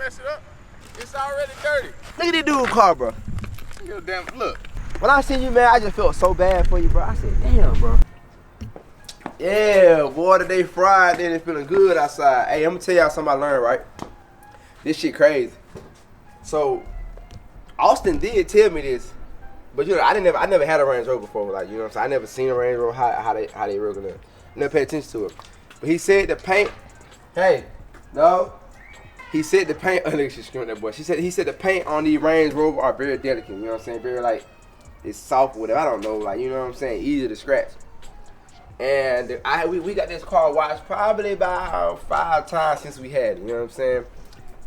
scratch it up. It's already dirty. Look at this dude's car, bro. You damn look. When I seen you, man, I just felt so bad for you, bro. I said, damn, bro. Yeah, boy, today Friday, and it's feeling good outside. Hey, I'm gonna tell y'all something I learned, right? This shit crazy. So, Austin did tell me this, but you know, I never had a Range Rover before, like, you know what I'm saying? I never seen a Range Rover, how they work on it. Never paid attention to it. But he said the paint, hey, no. He said the paint, oh, look, she's screaming at that boy. He said the paint on these Range Rover are very delicate, you know what I'm saying? Very, like, it's soft or whatever, I don't know, like, you know what I'm saying? Easy to scratch. And we got this car washed probably about 5 times since we had it, you know what I'm saying?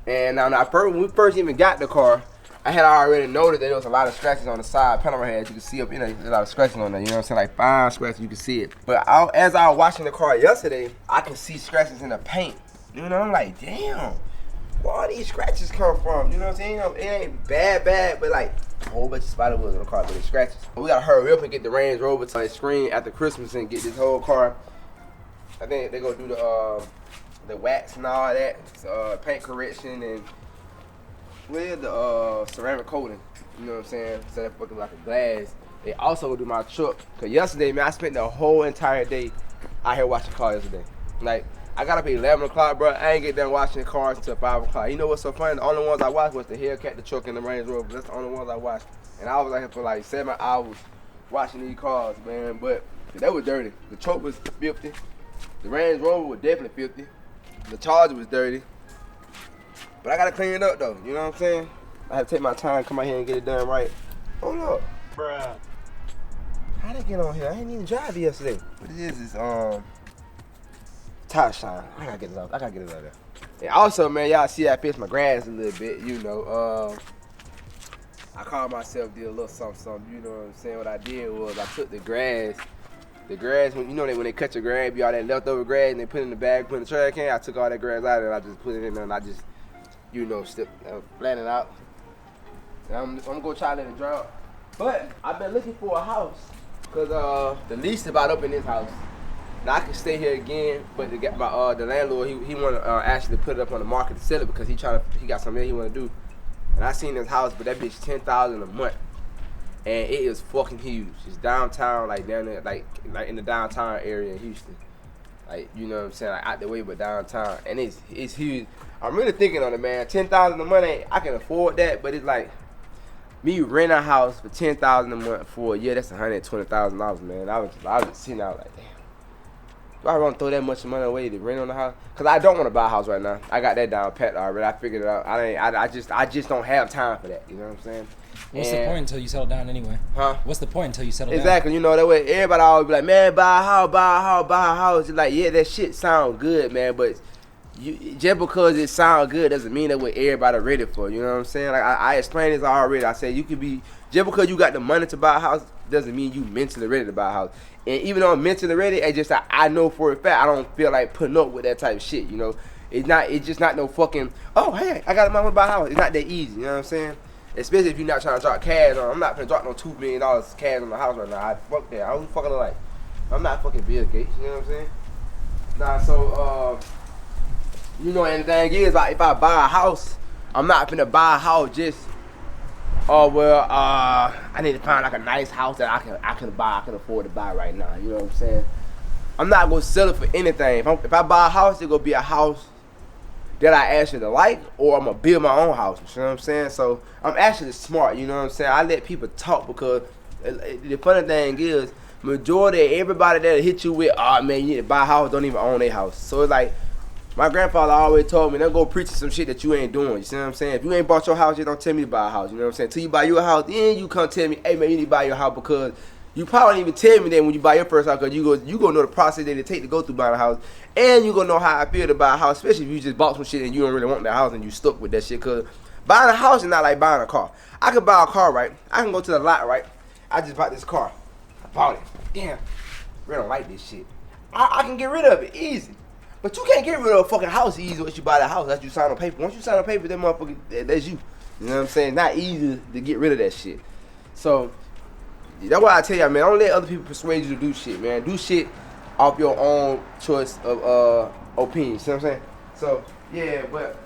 And now when we first even got the car, I had already noticed that there was a lot of scratches on the side panel head. You can see up, you know, there's a lot of scratches on there, you know what I'm saying? Like fine scratches, you can see it. But as I was washing the car yesterday, I can see scratches in the paint. You know, I'm like, damn, where all these scratches come from? You know what I'm saying? You know, it ain't bad, but like a whole bunch of spider webs on the car, but it's scratches. We gotta hurry up and get the Range Rover to the screen after Christmas and get this whole car. I think they're gonna do the wax and all that, paint correction and with the ceramic coating, you know what I'm saying? Instead of looking like a glass. They also do my truck. Cause yesterday, man, I spent the whole entire day out here watching cars yesterday. Like, I got up at 11 o'clock, bro. I ain't get done watching cars until 5 o'clock. You know what's so funny? The only ones I watched was the Hellcat, the truck, and the Range Rover. That's the only ones I watched. And I was out here for like 7 hours watching these cars, man. But that was dirty. The truck was 50. The Range Rover was definitely 50. The Charger was dirty. But I gotta clean it up though, you know what I'm saying? I have to take my time, come out here and get it done right. Hold up. Bruh. How'd I get on here? I ain't even drive yesterday. What it is tire shine. I gotta get it out there. And also, man, y'all see I fixed my grass a little bit, you know. I called myself, did a little something, you know what I'm saying? What I did was I took the grass, when you know when they cut your grass, be all that leftover grass and they put it in the bag, put it in the trash can, I took all that grass out and I just put it in there and I just, you know, flatten it out. And I'm gonna go try to let it dry out. But I've been looking for a house, cause the lease about up in this house. Now I can stay here again, but to get my the landlord, he wanna actually put it up on the market to sell it because he got something he wanna do. And I seen this house, but that bitch $10,000 a month, and it is fucking huge. It's downtown, like down there, like in the downtown area in Houston. Like, you know what I'm saying, like out the way, but downtown, and it's huge. I'm really thinking on it, man. $10,000 a month, I can afford that, but it's like me rent a house for $10,000 a month for a year. That's $120,000, man. I was just sitting out like, damn. Do I want to throw that much money away to rent on the house? Cause I don't want to buy a house right now. I got that down pat already. I figured it out. I just don't have time for that. You know what I'm saying? What's the point until you settle down anyway? Huh? What's the point until you settle down? Exactly. You know, that way everybody always be like, man, buy a house. It's like, yeah, that shit sound good, man, but just because it sound good doesn't mean that what everybody ready for. You know what I'm saying? Like I explained this already. I said you could be, just because you got the money to buy a house doesn't mean you mentally ready to buy a house. And even though I'm mentally ready, it's just I know for a fact I don't feel like putting up with that type of shit. You know, it's just not no fucking, oh hey, I got the money to buy a house. It's not that easy. You know what I'm saying? Especially if you're not trying to drop cash on. I'm not gonna drop no $2 million cash on the house right now. Fuck that. I don't fucking like. I'm not fucking Bill Gates. You know what I'm saying? Nah, so you know, and the thing is, like, if I buy a house, I'm not finna buy a house just, I need to find like a nice house that I can afford to buy right now. You know what I'm saying? I'm not gonna sell it for anything. If I buy a house, it's gonna be a house that I actually like, or I'm gonna build my own house. You know what I'm saying? So I'm actually smart. You know what I'm saying? I let people talk because the funny thing is, majority of everybody that hit you with, oh man, you need to buy a house, don't even own a house. So it's like, my grandfather always told me, don't go preaching some shit that you ain't doing. You see what I'm saying? If you ain't bought your house, you don't tell me to buy a house. You know what I'm saying? Till you buy your house, then you come tell me, hey man, you need to buy your house, because you probably don't even tell me that when you buy your first house, because you gonna know the process that it take to go through buying a house, and you gonna know how I feel to buy a house, especially if you just bought some shit and you don't really want that house and you stuck with that shit. Because buying a house is not like buying a car. I can buy a car, right? I can go to the lot, right? I just bought this car. I bought it. Damn, I don't like this shit. I can get rid of it easy. But you can't get rid of a fucking house easy once you buy the house. That's you sign on paper. Once you sign on paper, that motherfucker, that's you. You know what I'm saying? Not easy to get rid of that shit. So that's why I tell y'all, man, don't let other people persuade you to do shit, man. Do shit off your own choice of opinion. You see what I'm saying? So yeah, but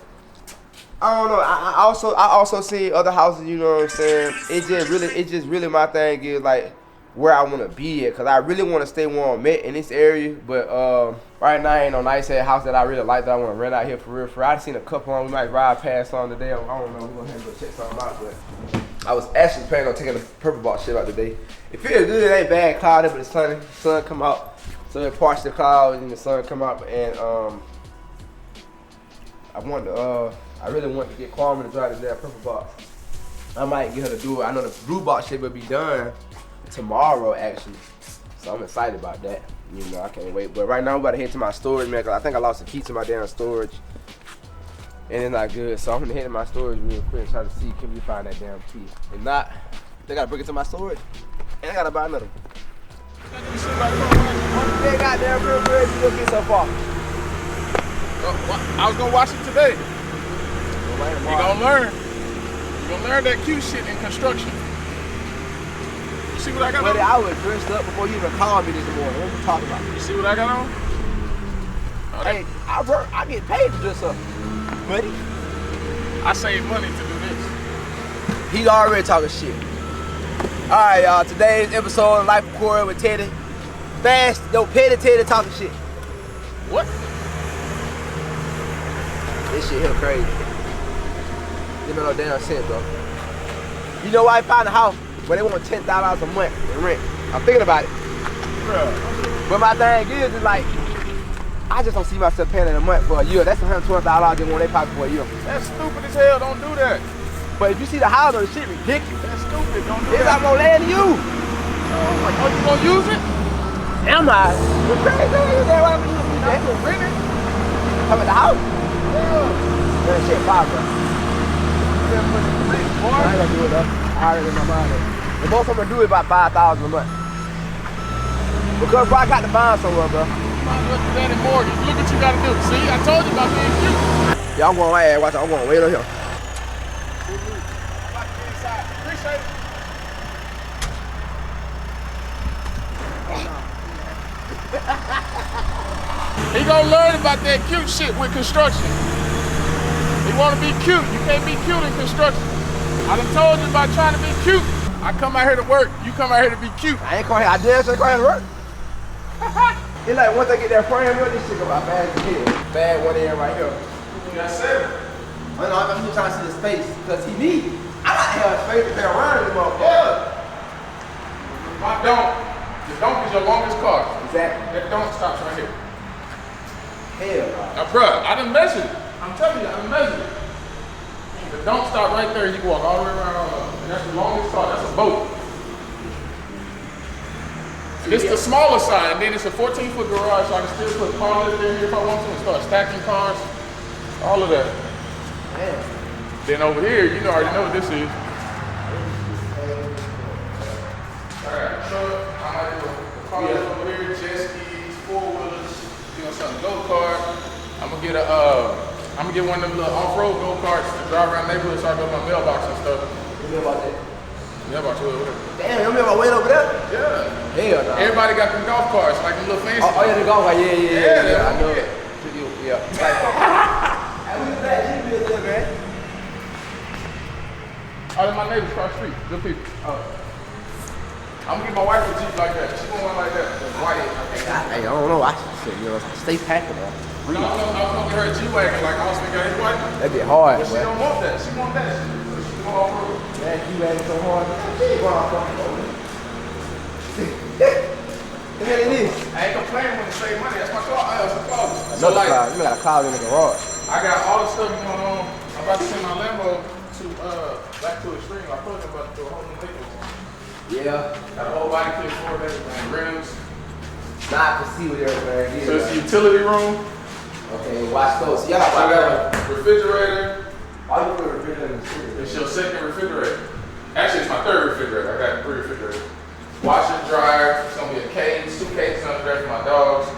I don't know. I also see other houses. You know what I'm saying? It just really my thing is like where I want to be at, cause I really want to stay where I'm at in this area. But right now ain't no nice ass house that I really like that I want to rent out here for real. I seen a couple on. We might ride past on today. I don't know. We're gonna have to go check something out. But I was actually planning on taking the purple box shit out today. It feels good. It ain't bad. Cloudy, but it's sunny. Sun come out, so it parts the clouds and the sun come out. And I really want to get Kwame to drive this damn purple box. I might get her to do it. I know the blue box shit will be done tomorrow, actually. So I'm excited about that. You know, I can't wait. But right now, I'm about to head to my storage, man, because I think I lost the key to my damn storage. And it's not good. So I'm going to head to my storage real quick and try to see can we find that damn key. If not, they got to bring it to my storage. And I got to buy another one. They got damn real good. You don't get so far. I was gonna watch it today. You gonna learn. You gonna learn that cute shit in construction. You see what I got Buddy, on? I was dressed up before you even called me this morning. What you talking about? You see what I got on? Oh, Hey, I get paid to dress up, buddy. I save money to do this. He's already talking shit. All right, y'all. Today's episode of Life of Corey with Teddy. Fast, Petty Teddy talking shit. What? This shit here crazy. Give me no damn sense, bro. You know why I found a house where they want $10,000 a month in rent? I'm thinking about it. Bruh. But my thing is like, I just don't see myself paying in a month for a year. That's $120,000 they want in their pocket for a year. That's stupid as hell. Don't do that. But if you see the house on the shit ridiculous. That's stupid. Don't do It's that. not more land than you. Oh, you gonna use it? Am I? You're crazy. Why would you do that? You rent it? Come at the house? Yeah. That shit fire, bro. You better put it in rent, boy. I ain't gonna do it though. I already in my mind. The most I'm gonna do is about $5,000 a month. Because bro, I got to find somewhere, bro. You might as well do that in mortgage. Look what you gotta do. See, I told you about being cute. Yeah, I'm going right here. Watch out. I'm going way over here. Appreciate it. He gonna learn about that cute shit with construction. He wanna be cute. You can't be cute in construction. I done told you about trying to be cute. I come out here to work. You come out here to be cute. I ain't going here. I dare say go ahead and work. It's like once I get that frame, this shit go about bad as hell. Bad one in right here. You got 7. I know, I'm just trying to see his face, because he need. I like to have his face to play around in the motherfucker. Yeah. My donk. The donk is your longest car. Exactly. That donk stops right here. Hell no. Now, bruh, I done measured it. I'm telling you, I done measured it. The donk stop right there. You can walk all the way around. And that's the longest car. That's a boat. This is the smaller side, and then it's a 14-foot garage, so I can still put cars in here if I want to and start stacking cars. All of that. Man. Then over here, you already know what this is. Alright, truck, I might do a car over here, jet skis, 4-wheelers, something go-kart. I'm gonna get one of them little off-road go-karts to drive around the neighborhood so I go to my mailbox and stuff. You know about that? Mailbox, whatever. Damn, you remember I went over there? Yeah. Hell no. Everybody got them golf carts, like them little fancy. Oh, yeah, the golf cart. Yeah. I know yeah. it. Yeah. Hey, we glad you be there, man. Oh, they're my neighbors across the street. Good people. Oh. I'm gonna get my wife a Jeep like that. She want one like that. That's white. Hey, I don't know. I should, stay packing, man. No, I was gonna get her a G-Wagon like I was thinking his wife. That'd be hard, But she don't want that. She want that. She go off-road. Man, you had it so hard. She ain't going off-road. Look at this. I ain't complaining when you save money. That's my car. That's a closet. So Another like, cloud. You got a cloud in the garage. I got all the stuff going on. I'm about to send my Lambo to back to Extreme. I put it about to do a whole new vehicle. Yeah. Got a whole body kit for it, everything, rims. Not to see what everything is. So it's the utility room. Okay, watch those. So y'all I got got a refrigerator. all you put a refrigerator in the studio. It's your second refrigerator. Actually, it's my third refrigerator. I got 3 refrigerators. Washer, dryer. It's gonna be a cage, 2 cages under there for my dogs.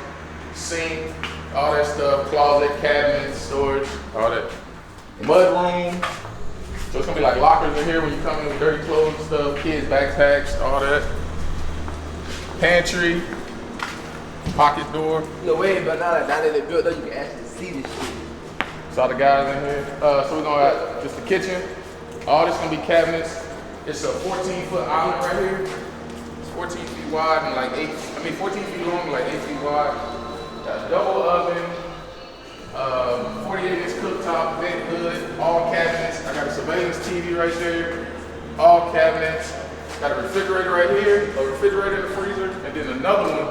Sink, all that stuff. Closet, cabinets, storage, all that. Mud room. So it's gonna be like lockers in here when you come in with dirty clothes and stuff, kids' backpacks, all that. Pantry, pocket door. No way, but now that they built up, you can actually see this shit. It's all the guys in here. So we're gonna have just the kitchen. All this gonna be cabinets. It's a 14-foot island right here. It's 14 feet wide and like 14 feet long and like 8 feet wide. Got a double oven, 48-inch cooktop, vent hood, all cabinets. I got a surveillance TV right there, all cabinets. Got a refrigerator right here, a refrigerator and a freezer, and then another one,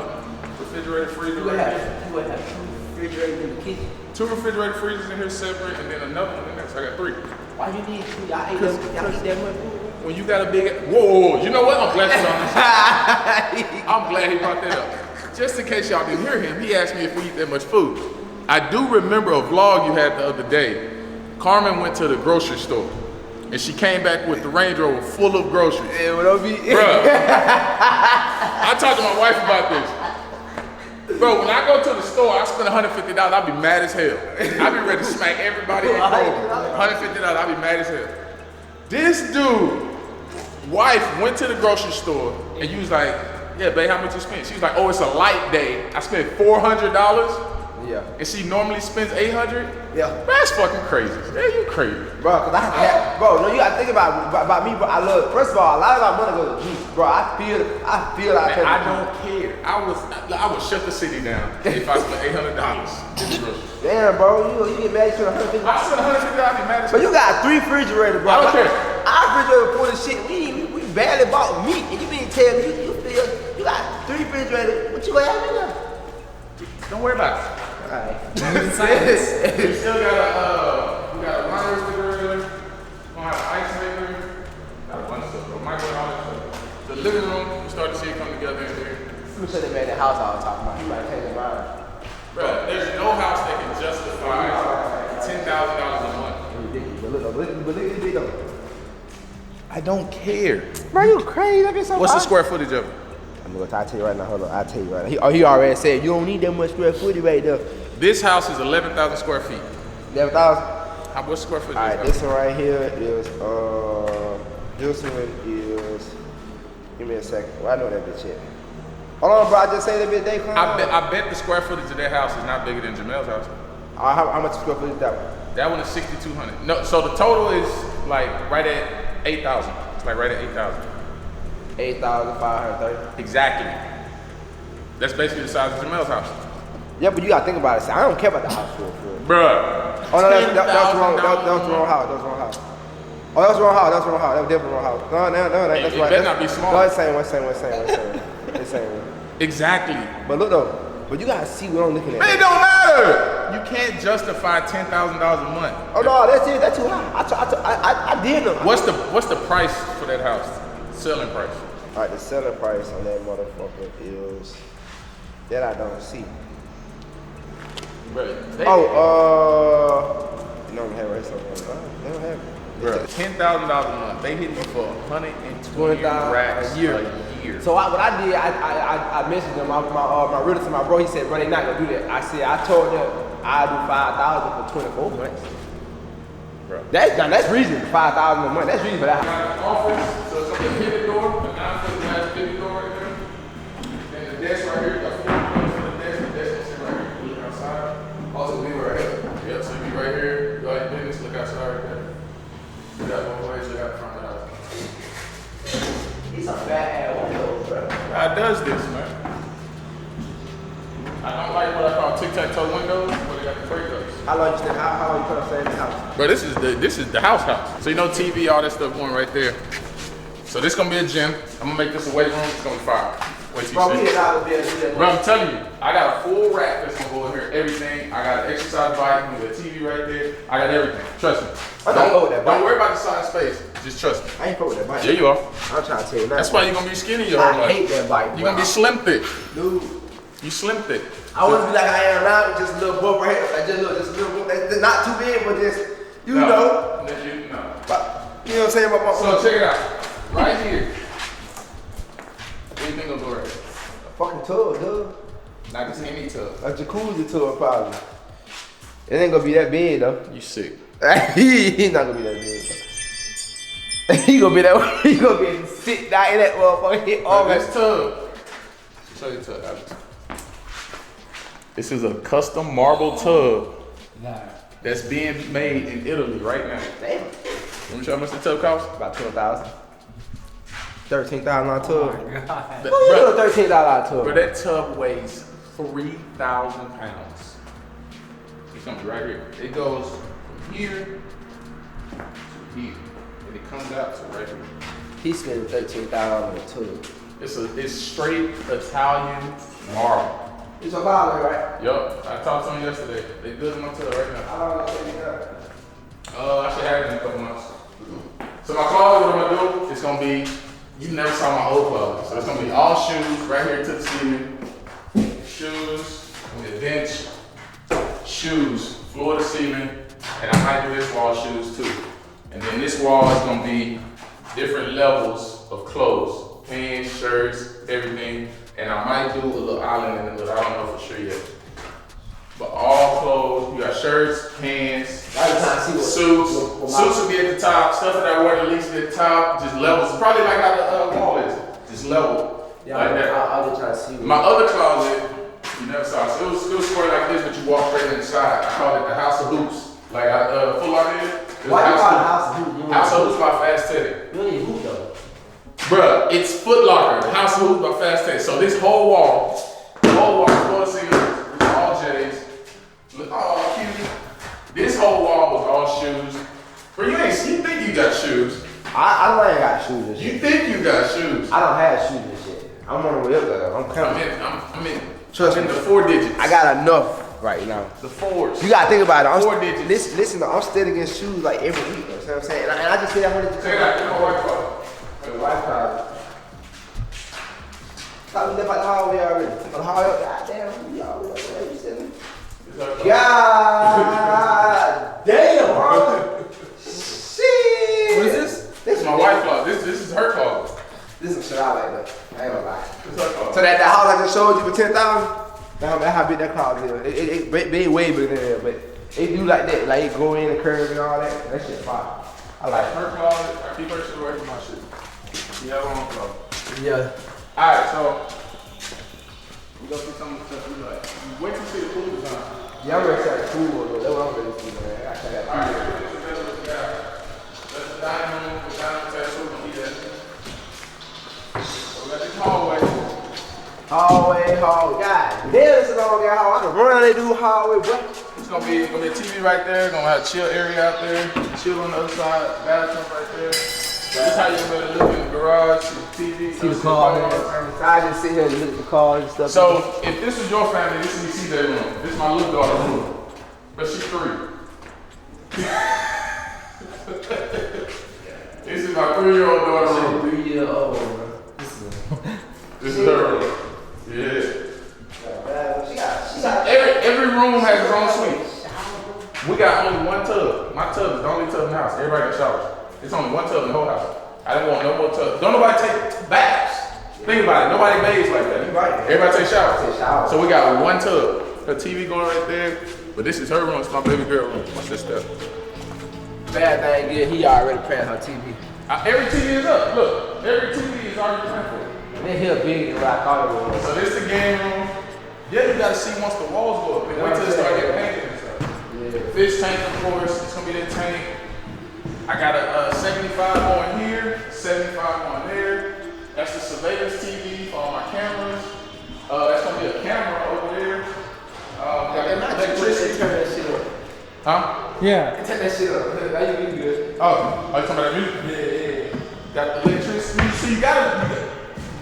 refrigerator, freezer right here. You would have 2 refrigerators in the kitchen. 2 refrigerator freezers in here separate, and then another one in there. So I got 3. Why you need 2? Y'all eat that much food? When you got a big, whoa, you know what? I'm glad you're on this. I'm glad he brought that up. Just in case y'all didn't hear him, he asked me if we eat that much food. I do remember a vlog you had the other day. Carmen went to the grocery store, and she came back with the Range Rover full of groceries. Yeah, what up, Bruh, I talked to my wife about this. Bro, when I go to the store, I spend $150, I'll be mad as hell. I'll be ready to smack everybody in the $150, I'll be mad as hell. This dude, wife went to the grocery store and you was like, yeah, babe, how much you spent? She was like, oh, it's a light day. I spent $400. Yeah. And she normally spends $800? Yeah. That's fucking crazy. Yeah, you crazy. Bro, cause I have, bro, no, you gotta think about me, bro. I love, first of all, a lot of my money goes to juice, bro. I feel like Man, I don't care. I would shut the city down if I spent $800. Damn, bro, you get mad at you $150. I spent $150, I'd be mad as But you got 3 refrigerators, bro. I don't care. Our refrigerator full of shit. We barely bought meat, and you been telling me you got 3 refrigerators. What you gonna have in there? Don't worry about it. Alright. We still got we got a wine refrigerator, we have an ice maker, got a bunch of stuff, microwave, all that stuff. The living room, we start to see it come together in here. Let me show that man that house I was talking about. He might change his mind. Bro, there's no house that can justify $10,000 a month. But look at this big though. I don't care. Bro, you crazy? That be so What's the square footage of it? I'll tell you right now. Hold on, I'll tell you right now. He already said you don't need that much square footage right there. This house is 11,000 square feet. 11,000. What's square footage? All right, this one right here is this one is. Give me a second. Well, I know that bitch yet. Hold on, bro. I just say that bitch day. I bet the square footage of that house is not bigger than Jamel's house. How much square footage is that one? That one is 6,200. No, so the total is like right at 8,000. It's like right at 8,000. 8,530. Exactly. That's basically the size of Jamel's house. Yeah, but you gotta think about it. See, I don't care about the house for Bruh. Oh no, that was wrong. That was the wrong house. That was the wrong house. Oh, that was the wrong house. That was the wrong house. That was definitely the wrong house. No, that's It right. better not be small. No, it's same one. It's same one. Exactly. But look though, but you gotta see what I'm looking at. It don't matter. You can't justify $10,000 a month. Oh no, that's it. That's too high. I did know. What's the price for that house? Selling price. All right, the selling price on that motherfucker is that I don't see. Bro, You don't have it somewhere. They don't have it. Bro, $10,000 a month. They hit me for 120 racks a year. So what I did, I messaged them, my realtor, my bro. He said, bro, they not gonna do that. I told them I do 5,000 for 24 months. Bro, That's reasonable. 5,000 a month. That's reasonable. got an office, so it's gonna be a pivot door, a 9-foot glass pivot door right there. Then the desk right here, you got 4 points for the desk. The desk is sitting right here. You look outside. Also, be right here. Yep, so you be right here. You got your business, look outside right there. You got one way, look out the front of the house. These are bad windows, bro. How does this, man? I don't like what I call tic-tac-toe windows, where they got the breakups. How long you put up staying in the house? Bro, this is the house. So you know TV, all that stuff going right there. So this gonna be a gym. I'm gonna make this a weight room. It's gonna be fire. Wait till Bro, you we see. did not be able to do that. Bro, I'm telling you, I got a full rack that's gonna go in here. Everything. I got an exercise bike with a TV right there. I got everything. Trust me. Don't worry about the size space. Just trust me. I ain't fuck with that bike. Yeah, you are. I'm trying to tell you now. That's why you're gonna be skinny your whole I life. hate that bike. You're gonna be slim thick. Dude. You slim thick. I want to be like I am now, with just a little bump right here. Like just a little bump. That's not too big, but just, you know. No. But, you know what I'm saying? So check it out. Right here. What do you think gonna go right here? Fucking tub, dude. Not just any tub. A jacuzzi tub, probably. It ain't gonna be that big, though. You sick. He's not gonna be that big, though. He gonna be sit down in that motherfucker. Hit all Now, that. this tub. Show you the tub, Alex. This is a custom marble tub. Nah. that's being made in Italy right now. Damn. Let me show you how much the tub costs. About 12,000. 13,000 on tub. God. Who you know $13 on tub? But that tub weighs 3,000 pounds. It's gonna be right here. It goes from here to here, and it comes out to right here. He spent 13,000 on a tub. It's straight Italian marble. It's a bottle, right? Yup, I talked to him yesterday. They good in my tub right now. How long does it take that? I should have it in a couple months. So my closet, what I'm gonna do, it's gonna be, you never saw my old closet. So it's gonna be all shoes right here to the ceiling. Shoes, with a bench, shoes, floor to ceiling, and I might do this wall shoes too. And then this wall is gonna be different levels of clothes, pants, shirts, everything. And I might do a little island in it, but I don't know for sure yet. But all clothes, you got shirts, pants, I was trying to see suits. Suits will be at the top. Stuff that I wear at least at the top, just levels. Probably like how the wall is, just level. Yeah, like that. I was trying to see. My other closet, you never saw. So it was square like this, but you walk right inside. I call it the House of Hoops. Like I full out here. Why you call it House of Hoops? House of Hoops by Fast Teddy. You don't need hoop though. Bruh, it's Foot Locker, the House of Hoops by Fast Teddy. So this whole wall, floor to ceiling, it's all J's. Look, oh, cutie. This whole wall was all shoes. Bro, you think you got shoes. I don't ain't got shoes and shit. You think you got shoes. I don't have shoes and shit. I'm on the way up there. I'm coming. I'm in the 4 digits. I got enough right now. The 4s. You gotta think about it. 4 digits. Listen, I'm still against shoes like every week. You know what I'm saying? And I just said I wanted to. Say that, my wife called. The Wi-Fi. Thought we left out the hallway already. On the hallway, goddamn, we already up there. You sitting? God damn, bro. Shit. What is this? This is my wife's closet. This is her closet. This is some shit I like though. I ain't gonna lie. This is her closet. So that house I just showed you for 10,000. That's how big that closet is. It way bigger than that, but it do like that. Like it go in the curve and all that. That shit fire. I like it. Her closet. I keep her shit away from my shit. She have her own closet. Yeah. Alright, so we go through some of the stuff we like. Wait till you see the food design. Yeah, I'm ready to start cool. That's what I'm ready to see, man. I got that. Alright, that's the dining room. The dining table, so we can eat that. So we got this hallway. Hallway. God damn, it's a long ass hallway. I can run and do hallway, bro. It's gonna be a TV right there. Gonna have a chill area out there. Chill on the other side. Bathroom right there. This is how you're gonna look in the garage, see the TV. See the car, man. I just sit here and look at the cars and stuff. So if this is your family, this is your CJ room. This is my little daughter's room. But she's 3. This is my 3-year-old daughter's room. 3-year-old, bro. This is her room. Yeah. She got Every room has its own suite. We got only one tub. My tub is the only tub in the house. Everybody got showers. It's only one tub in the whole house. I didn't want no more tubs. Don't nobody take baths. Think about it. Nobody bathes like that. Everybody takes showers. So we got one tub. Her TV going right there. But this is her room. It's my baby girl room. My sister. bad thing is he already paying her TV. Every TV is up. Look, every TV is already planned for. They here big than what I thought it was. So this the game room. Yeah, you gotta see once the walls go up. And wait till it start getting painted and stuff. Yeah. Fish tank, of course. It's gonna be that tank. I got a 75 on here, 75 on there. That's the surveillance TV for all my cameras. That's gonna be a camera over there. Got electricity. Turn that shit up. Huh? Yeah. Turn that shit up. Now you be good. Oh, are you talking about that music? Yeah. Got electricity. So you gotta,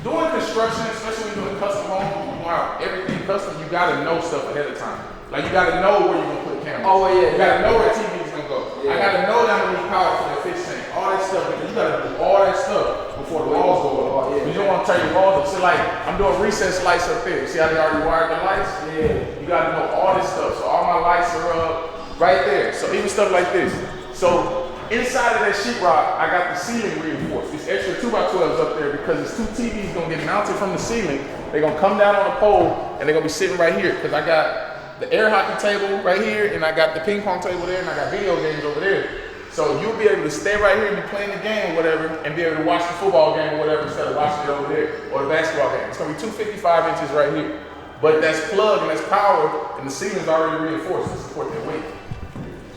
doing construction, especially when you're doing custom home, you want everything custom, you gotta know stuff ahead of time. Like you gotta know where you're gonna put cameras. Oh yeah. You gotta know where TV is gonna go. Yeah. I gotta know that I'm gonna need power for the fish tank. All that stuff, because you gotta do all that stuff before the walls go up. Oh, yeah. You don't wanna turn your walls up. So like, I'm doing recess lights up there. See how they already wired the lights? Yeah. You gotta know all this stuff. So all my lights are up right there. So even stuff like this. So inside of that sheetrock, I got the ceiling reinforced. These extra 2x12s up there because it's two TVs gonna get mounted from the ceiling. They're gonna come down on a pole and they're gonna be sitting right here because I got the air hockey table right here and I got the ping pong table there and I got video games over there. So you'll be able to stay right here and be playing the game or whatever and be able to watch the football game or whatever instead of watching it over there or the basketball game. It's gonna be 255 inches right here. But that's plug and that's power and the ceiling's already reinforced to support that weight.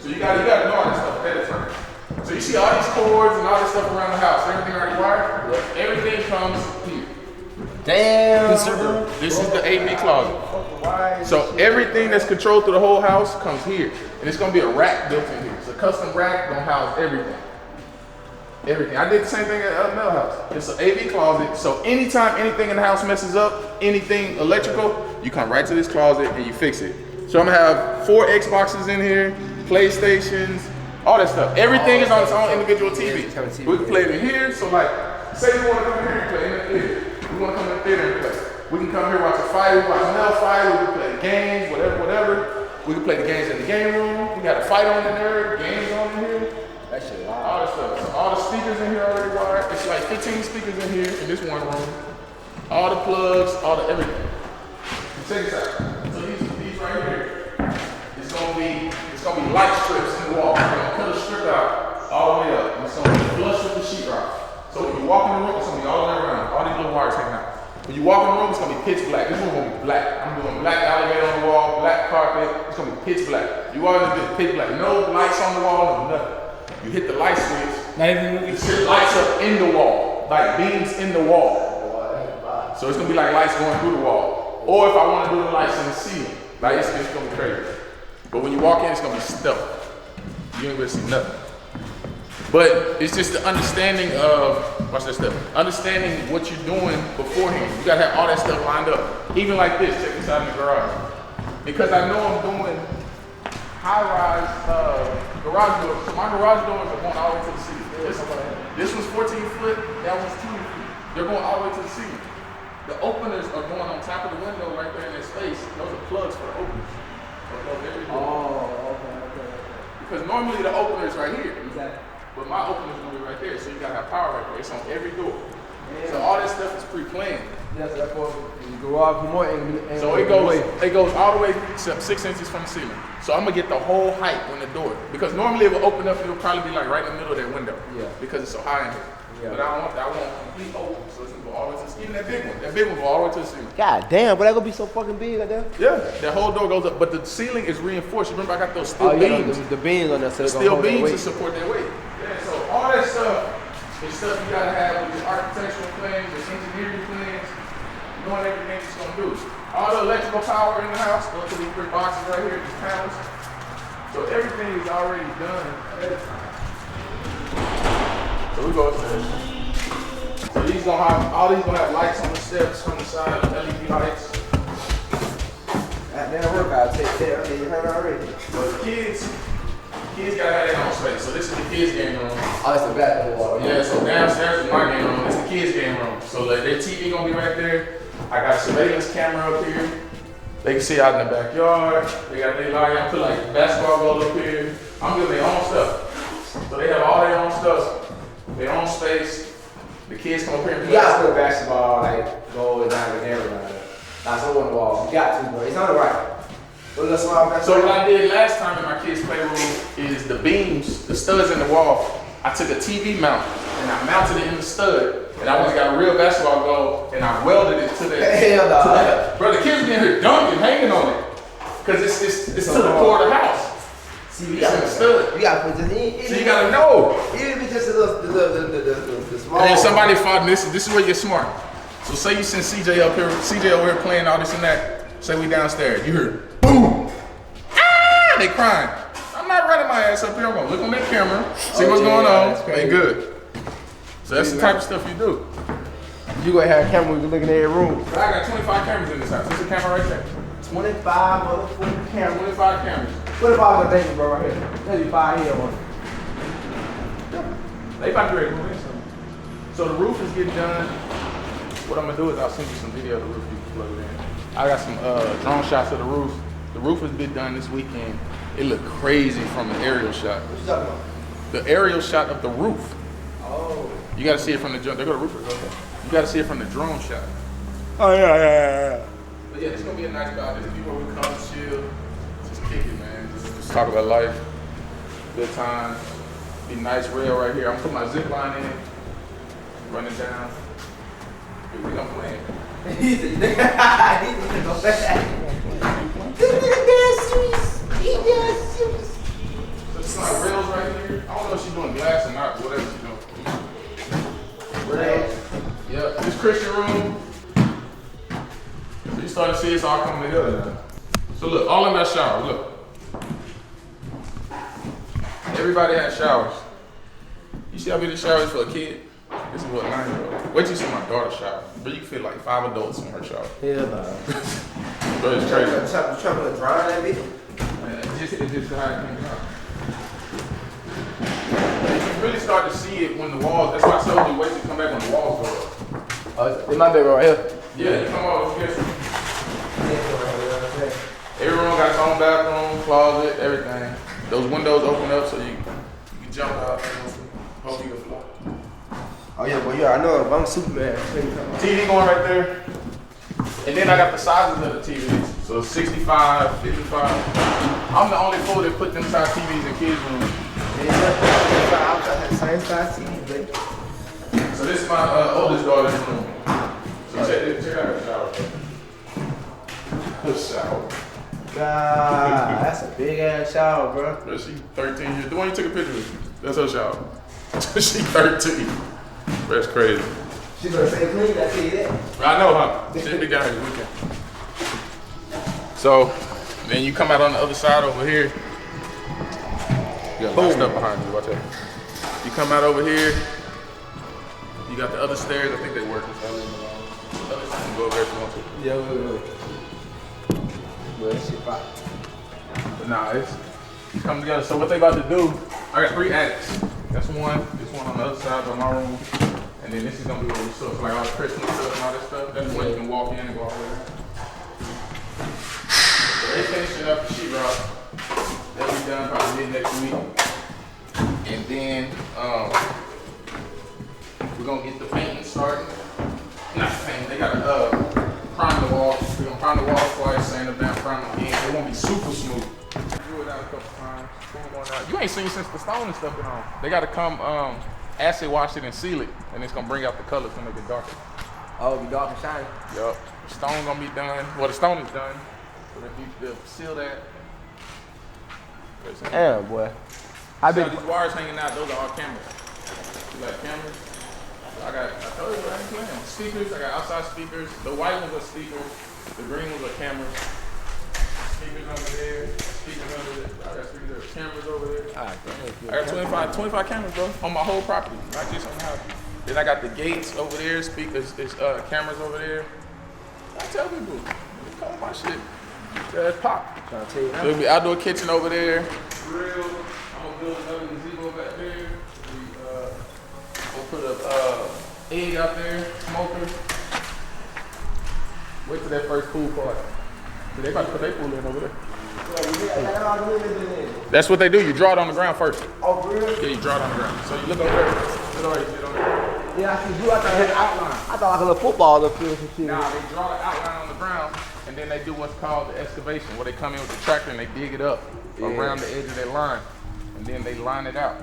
So you gotta know all this stuff ahead of time. So you see all these cords and all this stuff around the house, everything already wired? Yeah. Everything comes here. Damn. This is the AV closet. So everything that's controlled through the whole house comes here. And it's gonna be a rack built in here. It's a custom rack gonna house everything. Everything. I did the same thing at Mel House. It's an AV closet. So anytime anything in the house messes up, anything electrical, you come right to this closet and you fix it. So I'm gonna have 4 Xboxes in here, PlayStations, all that stuff. Everything is on its own individual TV. We can play it in here. So like, say you wanna come in here and play in the theater. We wanna come in the theater and play. We can come here, watch a fight, we watch Mel fight, we can play games, whatever. We can play the games in the game room. We got a fight on in there, games on in here. That shit loud. All this stuff. So all the speakers in here already wired. It's like 15 speakers in here in this one room. All the plugs, all the everything. Check this out. So these right here, it's gonna be light strips in the wall. We're gonna cut a strip out all the way up. And it's gonna be flush with the sheetrock. So when you walk in the room, it's gonna be all the way around. All these little wires hanging out. When you walk in the room, it's gonna be pitch black. This room gonna be black. I'm doing black alligator on the wall, black carpet. It's gonna be pitch black. You always get pitch black. No lights on the wall, no nothing. You hit the light switch. Not even moving. It lights up in the wall, like beams in the wall. So it's gonna be like lights going through the wall. Or if I want to do the lights in the ceiling, like it's gonna be crazy. But when you walk in, it's gonna be stealth. You ain't gonna see nothing. But it's just the understanding of, watch that stuff, understanding what you're doing beforehand. You gotta have all that stuff lined up. Even like this, check this out in the garage. Because I know I'm doing high-rise garage doors. So my garage doors are going all the way to the ceiling. This one's 14 foot, that one's 20 feet. They're going all the way to the ceiling. The openers are going on top of the window right there in that space. Those are plugs for the openers. Oh, okay. Because normally the opener is right here. Exactly. But my opener is going to be right there, so you got to have power right there. It's on every door. Yeah. So all this stuff is pre-planned. Yes, that's what you go out for more and so it goes all the way 6 inches from the ceiling. So I'm gonna get the whole height on the door. Because normally it will open up, it'll probably be like right in the middle of that window. Yeah. Because it's so high in here. Yeah. But I don't want that. I want complete open. So it's gonna go all the way to the ceiling. Even that big one. That big one go all the way to the ceiling. God damn, but that gonna be so fucking big right there? Yeah. That whole door goes up. But the ceiling is reinforced. You remember I got those steel beams. The beams on that side. Steel beams to support that weight. Yeah, so all that stuff is stuff you gotta have with your architectural plans, your engineering plans. Knowing everything it's gonna do. All the electrical power in the house goes to these 3 boxes right here, these panels. So everything is already done ahead of time. So we go upstairs. So these gonna have lights on the steps from the side, LED lights. That damn work I'll take care of. You heard already. So the kids gotta have their own space. So this is the kids' game room. Oh, it's the back wall. Yeah, so downstairs is my game room. It's the kids' game room. So like, their TV gonna be right there. I got a surveillance camera up here. They can see out in the backyard. They got their light. I put like basketball goals up here. I'm giving their own stuff. So they have all their own stuff, their own space. The kids come up here and play. You gotta put basketball, like, goals down with everybody. That's the one wall. You got to, bro. It's not right. So what I did last time in my kids' playroom is the beams, the studs in the wall. I took a TV mount and I mounted it in the stud. And I just got a real basketball goal and I welded it to that. Hell no. Bro, the kids getting here dunking, hanging on it. Cause it's to the core of the house. See, it's in the stud. You gotta put this in. So you gotta know. Even if it's just the small. And then somebody fought, this is where you're smart. So say you send CJ up here, CJ over here playing all this and that. Say we downstairs, you hear boom. Ah, they crying. I'm not running my ass up here. I'm gonna look on that camera, see what's going on. They good. So that's the type of stuff you do. You gonna have a camera when you look in every room. But I got 25 cameras in this house. There's a camera right there. 25 motherfucking cameras. 25 cameras. 25 of them, bro, right here. There's 5 here on. They about to be ready to move in soon. So the roof is getting done. What I'm gonna do is I'll send you some video of the roof you can plug it in. I got some drone shots of the roof. The roof has been done this weekend. It looked crazy from the aerial shot. What you talking about? The aerial shot of the roof. Oh. You gotta see it from the drone. They go to roofers. Okay. You gotta see it from the drone shot. Oh yeah. But yeah, it's gonna be a nice spot. This is where we come chill, just kick it, man. Just talk about life, good times. Be nice rail right here. I'm gonna put my zip line in, run it down. We gonna play. He's gonna go back. This nigga dead serious. He dead serious. So It's like rails right here. I don't know if she's doing glass or not, but whatever she's doing. Rails. Yep. This Christian room. So you start to see it's all coming together now. So look, all in that shower, look. Everybody has showers. You see how big the shower is for a kid? This is what 9-year-old. Wait till you see my daughter's shower. But you can fit like 5 adults in her shower. Hell no. Bro, it's crazy. Trying to dry that bitch. It's just how it came out. You can really start to see it when the walls, that's why I told you wait till you come back when the walls go up. It might be right here. Yeah, you come over here. Every room got its own bathroom, closet, everything. Those windows open up so you can jump out and hope you can fly. Oh yeah, well yeah, I know. I'm Superman. TV going right there. And then I got the sizes of the TVs. So 65, 55. I'm the only fool that put them size TVs in kids' rooms. Same size TV, baby. So this is my oldest daughter's room. So check out her shower. Her shower. God, that's a big ass shower, bro. Bro, she 13 years. The one you took a picture of. That's her shower. She 13. Bro, that's crazy. She gonna stay clean, I tell you that. I know, huh? She big guy this weekend. So, then you come out on the other side over here. You got a lot of stuff behind you. Watch that. You come out over here. You got the other stairs. I think they work. So I'll leave them alone. The other side, you can go over there if you want to. Yeah, wait. Well, that shit fire. But nah, it's coming together. So what they about to do, I got 3 attics. That's one. This one on the other side of my room. And then this is gonna be where we stuff, like all the Christmas stuff and all that stuff. That's when you can walk in and go all the way around. So they finishing up the sheetrock. That'll be done probably mid next week. And then we're gonna get the painting started. Not the painting, they gotta prime the walls. We're gonna prime the walls twice, sand them down, prime them again. They won't be super smooth. Drew it out a couple times. You ain't seen since the stone and stuff been on. They gotta come acid wash it and seal it, and it's gonna bring out the colors to make it darker. Oh, be dark and shiny. Yup. The stone gonna be done. Well, the stone is done. So if you seal that. Damn, boy. I bet these wires hanging out. Those are all cameras. You got cameras. I told you I ain't playing. Speakers. I got outside speakers. The white ones are speakers. The green ones are cameras. Speakers over there. Speakers over there. I got speakers there. Cameras over there. I got 25 cameras, bro, on my whole property, not just on the house. Then I got the gates over there, speakers, there's cameras over there. I tell people, come on my shit. It's pop. Trying to tell you There'll be outdoor kitchen over there. Grill. I'm gonna build another gazebo back there. We'll put a egg out there, smoker. Wait till that first pool party. They about to put their pool in over there. That's what they do. You draw it on the ground first. Oh, really? Yeah, you draw it on the ground. So you look over there. Look over there. You sit on there. Yeah, I see you. I thought it had outline. I thought like a little football up here or some shit. Nah, they draw the outline on the ground, and then they do what's called the excavation, where they come in with the tractor and they dig it up around the edge of their line, and then they line it out.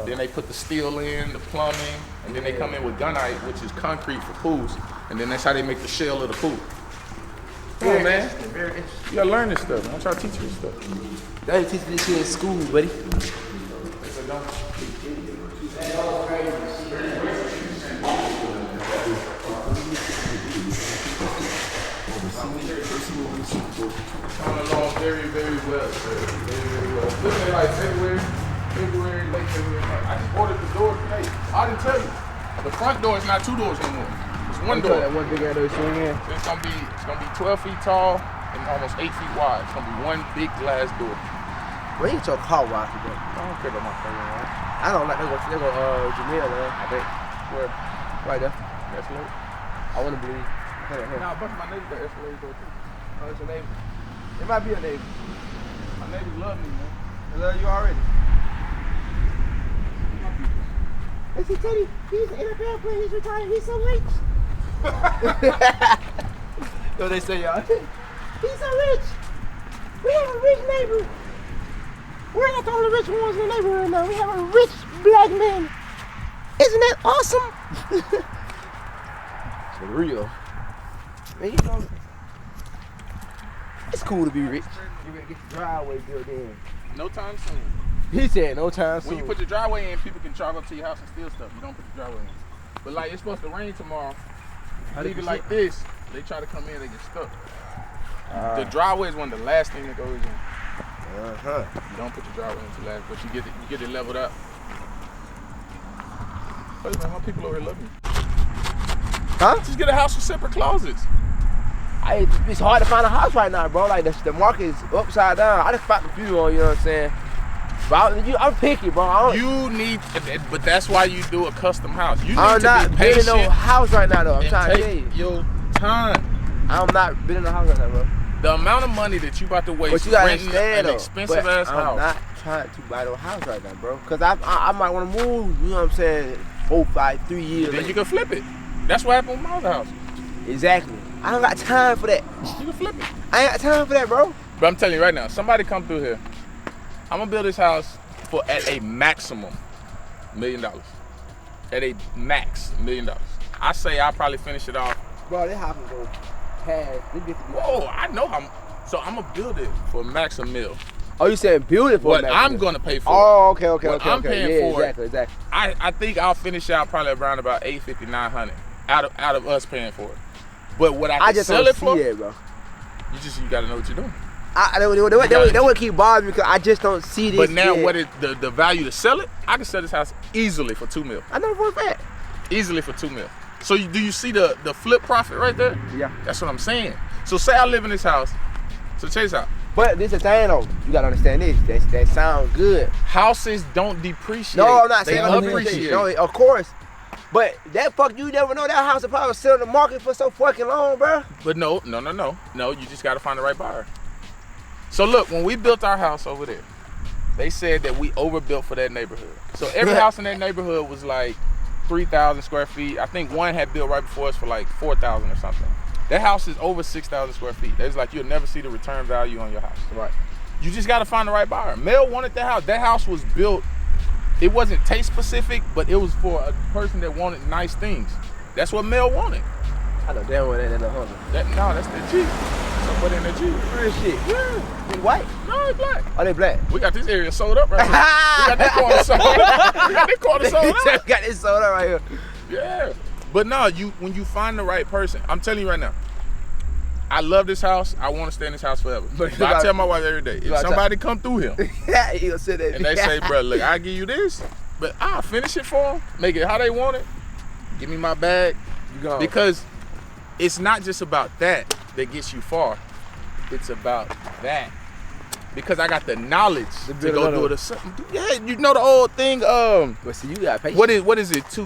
Then they put the steel in, the plumbing, and then they come in with gunite, which is concrete for pools, and then that's how they make the shell of the pool. Come on, man. Very interesting. You gotta learn this stuff. I'm trying to teach you this stuff. They ain't teaching this shit in school, buddy. Coming along very, very well, sir. Very well. Looking at like February, late February. I just ordered the door today. I didn't tell you. The front door is not 2 doors no more. It's 1 door. That one big ass door swing in. It's gonna be 12 feet tall and almost 8 feet wide. It's gonna be 1 big glass door. Where you get your car wash today? I don't care about my phone, man. I don't like they go Jamil, man. I bet. Where? Right there. That's late. I wanna believe. Nah, a bunch of my neighbors got Escalade door too. Oh, it's a neighbor. It might be a neighbor. My neighbors love me, man. They love you already. They say, Teddy, he's an NFL player, he's retired, he's so rich. Yo, they say, y'all. He's so rich. We have a rich neighbor. We're not the only rich ones in the neighborhood now. We have a rich black man. Isn't that awesome? For real. Man, you know, it's cool to be rich. You better get your driveway built in. No time soon. He said no time soon. When you put your driveway in, people can drive up to your house and steal stuff. You don't put your driveway in. But like it's supposed to rain tomorrow. Leave it like this. They try to come in, they get stuck. The driveway is one of the last things that goes in. You don't put your driveway into last, but you get it leveled up. Hey man, my people over here love me. Huh? Just get a house with separate closets. It's hard to find a house right now, bro. Like the market is upside down. I just found a few on, you know what I'm saying? But I'm picky, bro. You need, but that's why you do a custom house. You need I'm to not be building patient no house right now, though. I'm and trying to tell take you. your time. I'm not building a house right now, bro. The amount of money that you about to waste But you gotta renting understand, an though. expensive But ass I'm house. not trying to buy no house right now, bro. Cause I might want to move. You know what I'm saying? 4, 5, 3 years. Then you can flip it. That's what happened with my other house. Exactly. I don't got time for that. You can flip it. I ain't got time for that, bro. But I'm telling you right now, somebody come through here. I'm gonna build this house for at a maximum $1 million. At a max $1 million. I say I'll probably finish it off. Bro, this house is going past. Whoa, I know so I'm gonna build it for max $1 million. Oh, you saying build it for What a I'm gonna pay for. Oh, okay. What I'm paying yeah, for it. exactly. I think I'll finish out probably around about $850, $900 out of us paying for it. But what I can just sell don't it for, see that, bro. you gotta know what you're doing. They would keep bothering me because I just don't see this. But now, yet. what is the value to sell it? I can sell this house easily for $2 million. I know for a fact. Easily for $2 million. So do you see the flip profit right there? Yeah. That's what I'm saying. So say I live in this house. So check this out. But this is the thing though. You gotta understand this. That sound good. Houses don't depreciate. No, I'm not they saying appreciate. No, of course. But you never know that house will probably sit on the market for so fucking long, bro. But no. You just gotta find the right buyer. So look, when we built our house over there, they said that we overbuilt for that neighborhood. So every house in that neighborhood was like 3,000 square feet. I think one had built right before us for like 4,000 or something. That house is over 6,000 square feet. That's like you'll never see the return value on your house. Right. You just gotta find the right buyer. Mel wanted that house. That house was built, it wasn't taste specific, but it was for a person that wanted nice things. That's what Mel wanted. I know damn well that ain't no Honda. That's the Jeep. Somebody in the Jeep. Real shit. Yeah. They white? No, it's black. Oh, they black? We got this area sold up right here. We got that corner sold up. We got that corner sold up. Got this sold up right here. Yeah. But no, when you find the right person, I'm telling you right now, I love this house. I want to stay in this house forever. But I tell my wife every day, if somebody come through here he gonna sit there and they say, bro, look, I'll give you this, but I'll finish it for them, make it how they want it, give me my bag. Because it's not just about that gets you far. It's about that. Because I got the knowledge to go do it. Yeah, you know the old thing. But see, you got patience. What is it?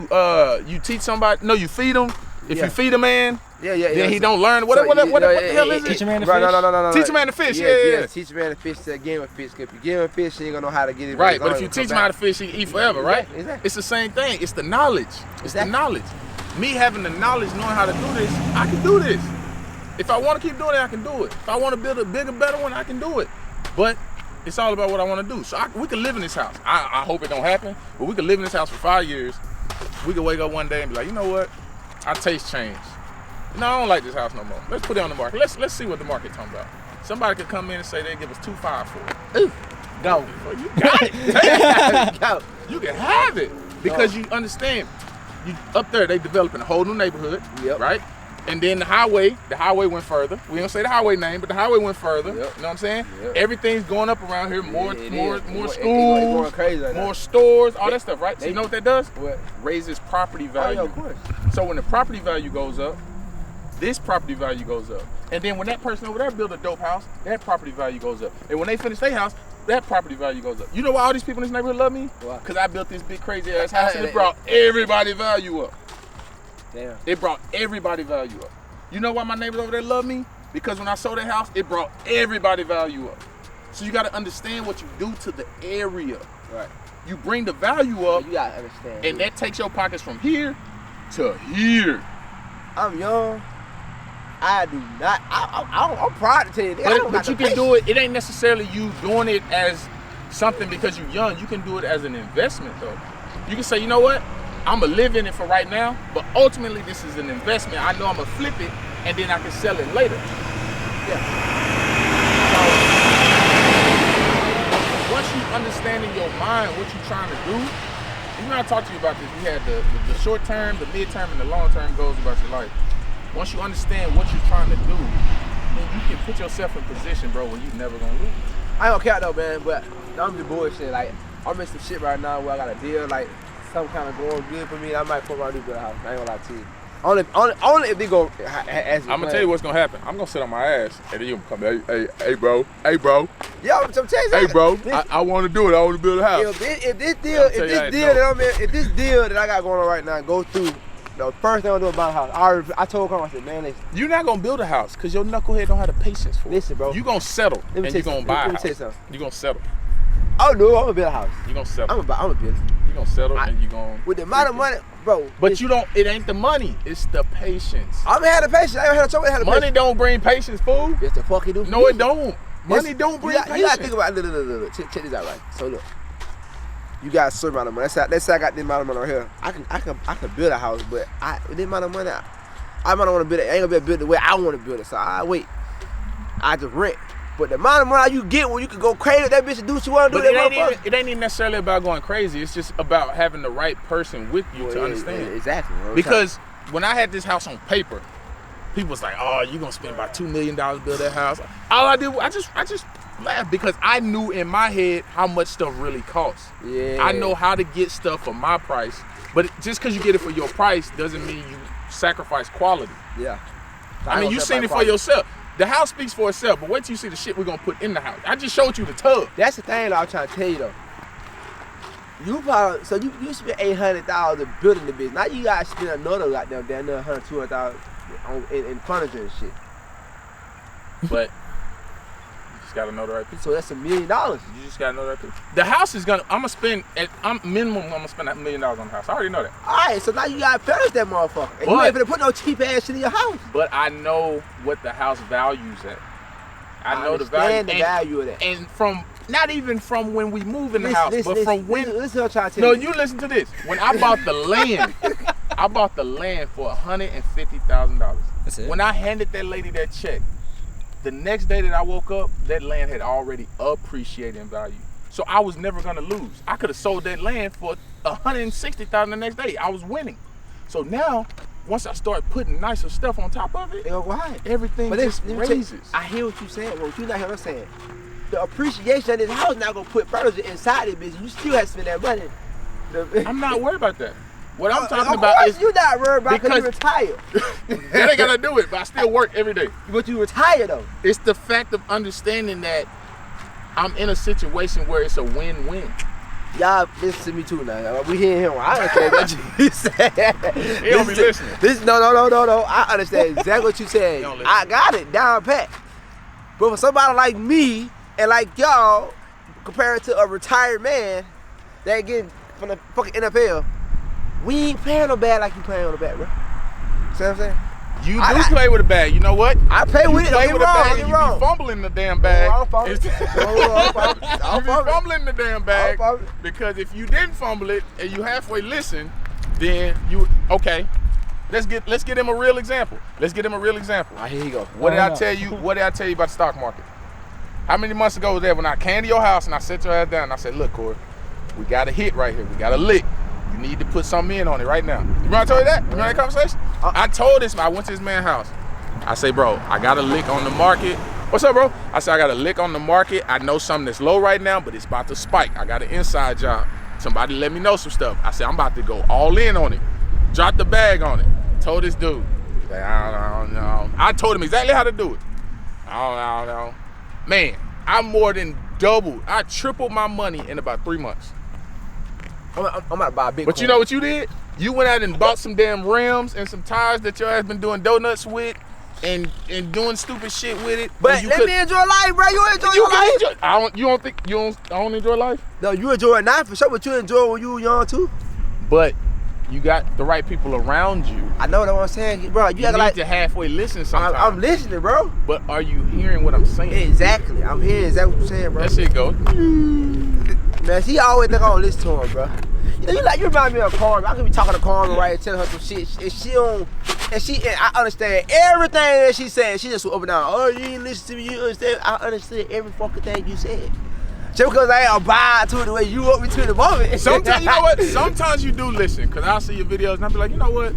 You teach somebody? No, you feed them. If you feed a man, then he don't learn. What the hell is it? Teach a man to fish. No. Teach a man to fish. Yeah. Teach a man to fish. To game of fish. If you give him fish, he ain't gonna know how to get it. Right, but if you teach him how to fish, he can eat forever, right? Exactly. It's the same thing. It's the knowledge. It's the knowledge. Me having the knowledge, knowing how to do this, I can do this. If I want to keep doing it, I can do it. If I want to build a bigger, better one, I can do it. But it's all about what I want to do. So we can live in this house. I hope it don't happen, but we can live in this house for 5 years. We can wake up one day and be like, you know what? Our taste changed. No, I don't like this house no more. Let's put it on the market. Let's see what the market's talking about. Somebody could come in and say they give us $2.5 for it. Ooh, go. Well, you got it. Go. You can have it because you understand. You up there, they developing a whole new neighborhood, right? And then the highway went further. We don't say the highway name, but the highway went further. You know what I'm saying? Everything's going up around here. More schools, going crazy right more stores, all that stuff, right? So you know what that does? What? Raises property value. Oh, yeah, of course. So when the property value goes up, this property value goes up. And then when that person over there build a dope house, that property value goes up. And when they finish their house, that property value goes up. You know why all these people in this neighborhood love me? Why? Because I built this big crazy ass house and it brought everybody value up. Damn. It brought everybody value up. You know why my neighbors over there love me? Because when I sold that house, it brought everybody value up. So you got to understand what you do to the area. Right. You bring the value up. You got to understand. And that takes your pockets from here to here. I'm young. I do not. I'm proud to tell you that. But you can do it. It ain't necessarily you doing it as something because you're young. You can do it as an investment, though. You can say, you know what? I'm going to live in it for right now, but ultimately this is an investment. I know I'm going to flip it, and then I can sell it later. Yeah. So, once you understand in your mind what you're trying to do, even when I talked to you about this, we had the short term, the mid term, and the long term goals about your life. Once you understand what you're trying to do, then you can put yourself in position, bro, where you're never gonna lose. I don't care though, man, but I'm the bullshit. Like, I'm in some shit right now where I got a deal, like, something kind of going good for me. I might put my new good house. I ain't gonna lie to you. Only if they go. I'm gonna tell you what's gonna happen. I'm gonna sit on my ass, and then you come, hey, bro. Yo, I'm telling you, Hey, bro, I want to do it. I want to build a house. If this deal that I got going on right now go through, the first thing I'm gonna do about a house, I told Carl, I said, man, listen. You're not gonna build a house because your knucklehead don't have the patience for it. Listen, bro. You gonna settle and you gonna buy a house. You gonna settle. Oh no, I'm gonna build a house. You gonna settle. I'm gonna build it. You gonna settle and you gonna. With the amount of money, bro. But you don't. It ain't the money. It's the patience. I'm gonna have the patience. I ain't had the patience. Money don't bring patience, fool. Yes, the fuck it do. No, it don't. Money don't bring patience. You gotta think about it. Look. Check this out, right? So look, you got a certain amount of money. Let's say I got this amount of money right here. I can build a house, but with this amount of money, I might not want to build it. I ain't gonna be able to build it the way I want to build it. So I wait. I just rent. But the amount of money you get when you can go crazy, that bitch and do what you want to do. It ain't even necessarily about going crazy. It's just about having the right person with you to understand. Yeah, exactly. Because when I had this house on paper, people was like, "Oh, you gonna spend about $2 million to build that house?" All I did, I just laughed because I knew in my head how much stuff really costs. Yeah. I know how to get stuff for my price, but just because you get it for your price doesn't mean you sacrifice quality. Yeah. I mean, you seen it for yourself. The house speaks for itself, but wait till you see the shit we're gonna put in the house. I just showed you the tub. That's the thing I was trying to tell you though. You probably you spent $800,000 building the business. Now you gotta spend another goddamn $100,000, $200,000 in furniture and shit. But you just gotta know the right people. So that's $1 million. You just gotta know the right people. The house is gonna. I'm spend $1 million on the house. I already know that. All right, so now you gotta furnish that motherfucker. And you ain't gonna put no cheap ass shit in your house. But I know what the house values at. I know the value of that. And from not even from when we move in the house, but from when. Listen, I'm trying to tell you. No, you listen to this. When I bought the land, I bought the land for $150,000. That's it. When I handed that lady that check, the next day that I woke up, that land had already appreciated in value. So I was never gonna lose. I could have sold that land for $160,000 the next day. I was winning. So now, once I start putting nicer stuff on top of it, everything just raises. I hear what you're saying, but you not hear what I'm saying. The appreciation of this house not gonna put furniture inside it, bitch. You still have to spend that money. I'm not worried about that. What I'm talking about is you're not worried about because you retired. That ain't gotta do it, but I still work every day. But you retired though. It's the fact of understanding that I'm in a situation where it's a win-win. Y'all listen to me too now. We hear him. I understand what you said. He don't be listening. No. I understand exactly what you said. I got it down pat. But for somebody like me and like y'all, compared to a retired man that getting from the fucking NFL, we ain't playing no bad like you playing on the bat, bro. See what I'm saying? You do play with a bag. You know what? I play with it. Play Don't with get a wrong. bag. You be fumbling the damn bag. I'm fumbling. You be fumbling the damn bag because if you didn't fumble it and you halfway listen, then you okay. Let's get him a real example. Let's get him a real example. All right, here you go. What did I tell you? What did I tell you about the stock market? How many months ago was that when I came to your house and I set your ass down and I said, look, Corey, we got a hit right here. We got a lick. You need to put something in on it right now. You remember I told you that? You remember that conversation? I told this man, I went to this man's house. I say, bro, I got a lick on the market. What's up, bro? I said, I got a lick on the market. I know something that's low right now, but it's about to spike. I got an inside job. Somebody let me know some stuff. I said, I'm about to go all in on it. Drop the bag on it. Told this dude. I don't know. I told him exactly how to do it. I don't know. Man, I more than doubled. I tripled my money in about 3 months. I'm about to buy a big. But you know what you did? You went out and bought some damn rims and some tires that your ass been doing donuts with and doing stupid shit with it. But let me enjoy life, bro. You enjoy your life. I don't enjoy life? No, you enjoy it now for sure, but you enjoy when you were young too. But you got the right people around you. I know what I'm saying, bro. You need to halfway listen sometimes. I'm listening, bro. But are you hearing what I'm saying? Exactly. I'm hearing exactly what you're saying, bro. That shit go. Man, she always think I don't listen to him, bro. You know, you remind me of Carmen. I could be talking to Carmen, right, telling her some shit, and I understand everything that she said. She just went up and down. Oh, you didn't listen to me. You understand? I understood every fucking thing you said. Just because I ain't abide to it the way you want me to the moment. Sometimes, you know what? Sometimes you do listen, because I'll see your videos and I'll be like, you know what?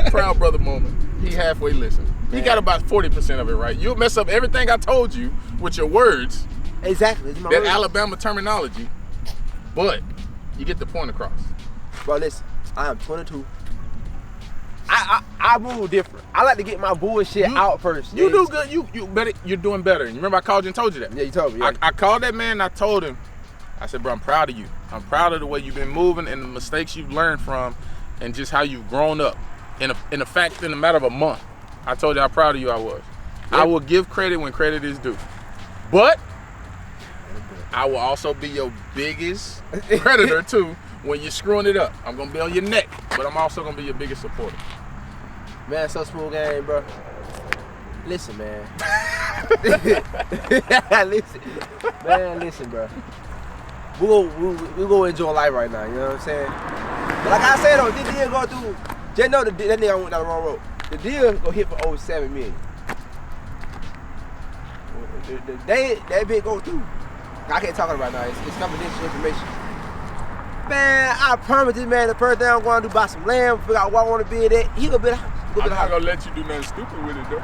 Proud brother moment. He halfway listened. He got about 40% of it right. You'll mess up everything I told you with your words. Exactly. That Alabama terminology. But you get the point across. Bro, listen. I am 22. I move different. I like to get my bullshit out first. You do good. You better. You're doing better. You remember I called you and told you that? Yeah, you told me. Yeah. I called that man and I told him, I said, bro, I'm proud of you. I'm proud of the way you've been moving and the mistakes you've learned from and just how you've grown up. In a matter of a month, I told you how proud of you I was. Yeah. I will give credit when credit is due. But I will also be your biggest creditor too when you're screwing it up. I'm gonna be on your neck, but I'm also gonna be your biggest supporter. Man, so smooth game, bro. Listen, man. Listen, bro. We go enjoy life right now. You know what I'm saying? But like I said though, this deal go through. Just know that nigga went down the wrong road. The deal go hit for over $7 million. That bit go through. I can't talk about it right now. It's confidential information. Man, I promise this man the first thing I'm going to do buy some land, figure out what I want to build at. He gonna build a house. I'm not gonna let you do nothing stupid with it though.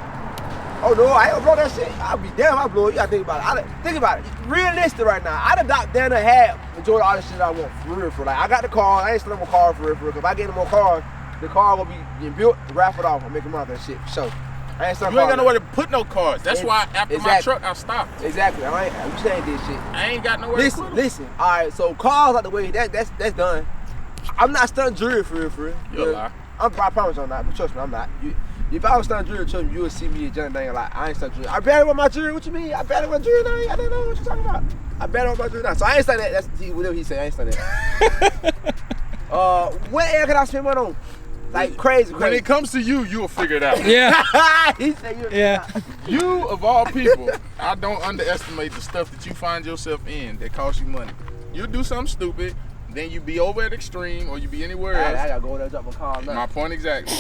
Oh no, I ain't gonna blow that shit. I'll be damn, I blow it. You gotta think about it. Think about it. Realistic right now. I'd adopt down the half majority of all the shit I want for real. Like I got the car. I ain't selling my car for real. Cause if I get more cars, the car will be getting built, wrap it off, and make them out that shit. So I ain't selling. You ain't got nowhere to put no cars. That's why after my truck I stopped. Exactly. I ain't saying this shit. I ain't got nowhere to put them. Listen. All right. So cars out the way. That's done. I'm not stunting jewelry for real. You're a lie. I promise I'm not, but trust me, I'm not. If I was stunting jewelry, trust me, you would see me at Johnny Dang like, I ain't stunting jewelry. I better with my jewelry, what you mean? I better with jewelry now? I don't know what you're talking about. I better with my jewelry now. So I ain't stunting that. That's whatever he said, I ain't stunting that. What area can I spend money on? Like crazy. When it comes to you, you'll figure it out. Yeah. He said You, of all people, I don't underestimate the stuff that you find yourself in that costs you money. You'll do something stupid, then you be over at Extreme or you be anywhere else. I gotta go there, drop my car now. My point exactly.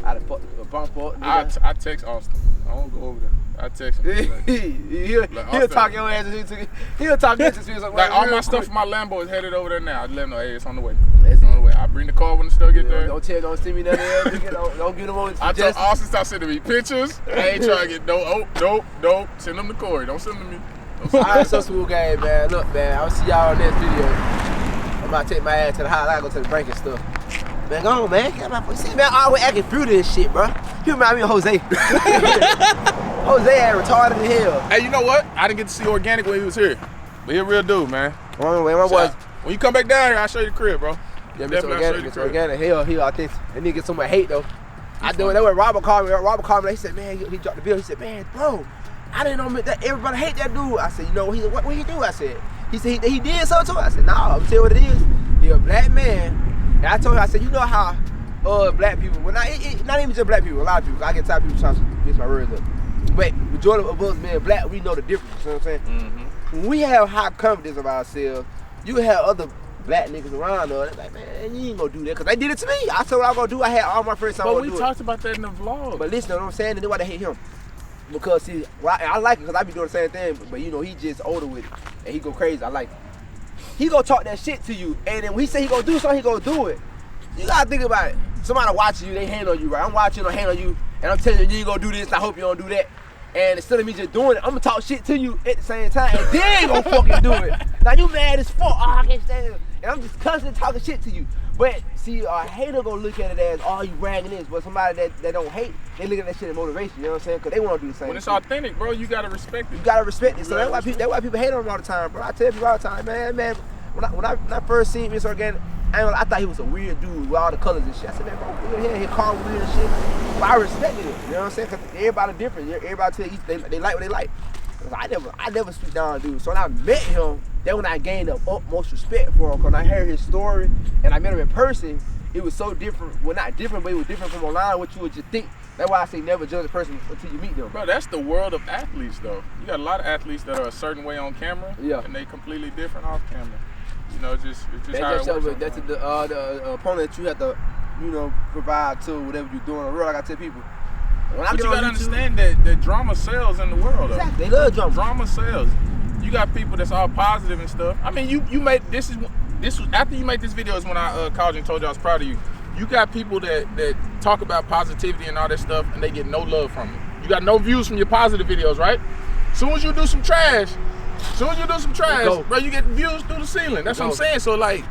I'd have bump up. I text Austin. I don't go over there. I text him. He'll talk your ass into. He'll talk your ass into something. Like all my stuff for my Lambo is headed over there now. I let him know, hey, it's on the way. It's on the way. I bring the car when the stuff get there. Don't send me nothing else. Don't get them on. I told Austin stop sending me pictures. I ain't trying to get nope. Send them to Corey. Don't send them to me. Alright, so smooth game, man. Look, man, I'll see y'all in next video. I'm about to take my ass to the house. I gotta go to the bank and stuff. Man, go on, man. See, man, I always acting fruity and shit, bro. He remind me of Jose. Jose had retarded as hell. Hey, you know what? I didn't get to see Organic when he was here. But he a real dude, man. My boys. When you come back down here, I'll show you the crib, bro. Yeah, Mr. Organic. Hell, I think that nigga get so much hate, though. I do it. That way Robert called me. He said, man, he dropped the bill. He said, man, bro, I didn't know that everybody hate that dude. I said, you know what he do? I said, he said he did so too. I said, nah, I'm tell you what it is. He a black man. And I told him, I said, you know how black people, not even just black people, a lot of people, I get tired of people trying to mix my words up. But majority of us being black, we know the difference, you know what I'm saying? Mm-hmm. When we have high confidence of ourselves, you have other black niggas around us, they're like, man, you ain't gonna do that, because they did it to me. I said what I was gonna do, I had all my friends saying I was gonna do it. But we talked about that in the vlog. But listen, you know what I'm saying? And that's why they hate him. Because see, I like it because I be doing the same thing, but you know, he just older with it, and he go crazy, I like it. He gonna talk that shit to you, and then when he say he gonna do something, he gonna do it. You gotta think about it. Somebody watching you, they hand on you, right? I'm watching or hand on you, and I'm telling you, you ain't gonna do this, and I hope you don't do that. And instead of me just doing it, I'm gonna talk shit to you at the same time, and then gonna fucking do it. Now you mad as fuck, I can't stand it. And I'm just constantly talking shit to you. But see, a hater gonna look at it as, oh, you bragging this, but somebody that don't hate, they look at that shit as motivation, you know what I'm saying? Because they wanna do the same When it's shit. Authentic, bro, you gotta respect it. You gotta respect it. So that's why people hate on him all the time, bro. I tell people all the time, man, when I first seen Mr. Organic, I thought he was a weird dude with all the colors and shit. I said, man, bro, he call weird and shit. But I respected it, you know what I'm saying? Because everybody different. Everybody tell you they like what they like. I never speak down to dude. So when I met him, then when I gained the utmost respect for him, because I heard his story and I met him in person, it was so different. Well, not different, but it was different from online, what you would just think. That's why I say never judge a person until you meet them. Bro, that's the world of athletes, though. You got a lot of athletes that are a certain way on camera, and they completely different off camera. You know, it's just how it works. That's the opponent that you have to, you know, provide to whatever you're doing on the road. Like I tell people. But you gotta understand that drama sells in the world. Exactly, they love drama. Drama sells. you got people that's all positive and stuff. I mean, you made this was after you made this video is when I called you and told you I was proud of you. You got people that talk about positivity and all that stuff, and they get no love from it. You got no views from your positive videos, right? Soon as you do some trash, bro, you get views through the ceiling. That's what I'm saying. So like,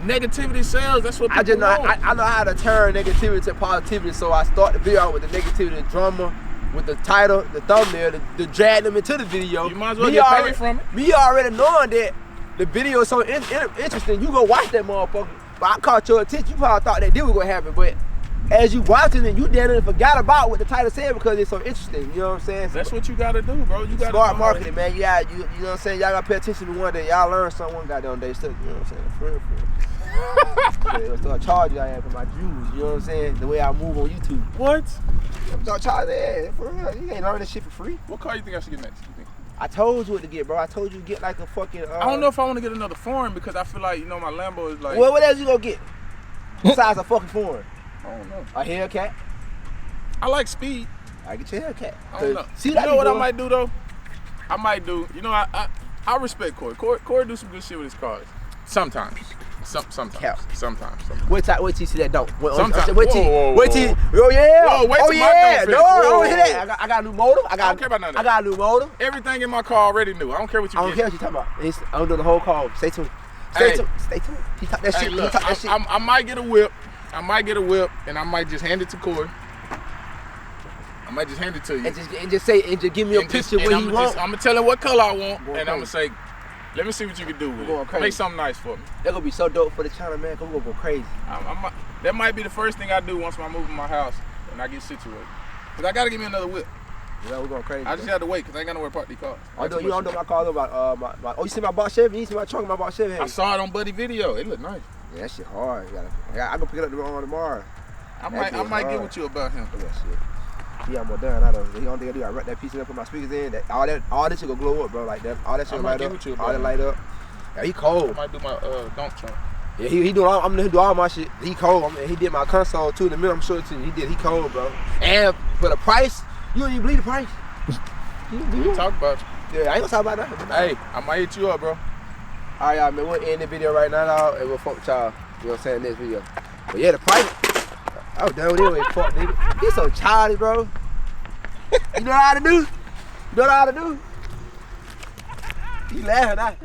negativity sells. That's what people I know how to turn negativity to positivity. So I start the video out with the negativity, the drama, with the title, the thumbnail, to drag them into the video. You might as well get paid from it. Me already knowing that the video is so interesting, you go watch that motherfucker. But I caught your attention. You probably thought that was gonna happen, but as you watching it, you damn forgot about what the title said because it's so interesting. You know what I'm saying? So that's what you gotta do, bro. You gotta smart marketing, man. Yeah, you know what I'm saying? Y'all gotta pay attention to one day. Y'all learn something one goddamn day. Still, you know what I'm saying? For real. They'll start charging y'all for my views. You know what I'm saying? The way I move on YouTube. What? Start charging that for real. You ain't learning this shit for free. What car you think I should get next? You think? I told you what to get, bro. I told you to get like a fucking. I don't know if I want to get another foreign because I feel like my Lambo is like. Well, what else you gonna get? Besides a fucking foreign. I don't know. A Hellcat. I like speed. I get your Hellcat. I don't know. See, you know what I might do though? I might do. You know, I respect Corey. Corey do some good shit with his cars. Sometimes. Sometimes. Wait till you see that dope. Sometimes. Wait till. Oh yeah. Whoa, wait till yeah. my dope No, I finish. don't hear that. I got a new motor. I don't care about none of that. I got a new motor. Everything in my car already new. I don't care what you I don't care what you talking about. I'm doing the whole call. Stay tuned. Stay tuned. He talk that shit. Look, I might get a whip. And I might just hand it to Corey. I might just hand it to you. And just give me a picture what he wants. I'm gonna tell him what color I want, and I'm gonna say, let me see what you can do with it. Make something nice for me. That gonna be so dope for the channel, man. Cause we gonna go crazy. That might be the first thing I do once I move in my house and I get situated. Cause I gotta give me another whip. Yeah, we're going crazy. I just had to wait because I ain't got nowhere to park these cars. You don't know my car about my. Oh, you see my box Chevy? You see my truck, my box Chevy? I saw it on Buddy video. It looked nice. Yeah, that shit hard. I go pick it up tomorrow. I might get with you about him. Look at that shit. He almost done. I don't. The only thing I do, I wrap that piece in, put my speakers in. All this shit gonna glow up, bro. Like that. All that shit light up. All that light up. Yeah, he cold. I might do my dump truck. Yeah, he doing. I'm gonna do all my shit. He cold. He did my console too. In the middle, I'm sure to you. He cold, bro. And for the price, you don't even believe the price. We talk about you. Yeah, I ain't gonna talk about that. Hey, I might hit you up, bro. Alright, y'all, man. We'll end the video right now, dog, and we'll fuck with y'all. You know what I'm saying? Next video. But yeah, the price. I was done with it. Fuck, nigga. He's so childish, bro. You know how to do? You know how to do? He laughing at.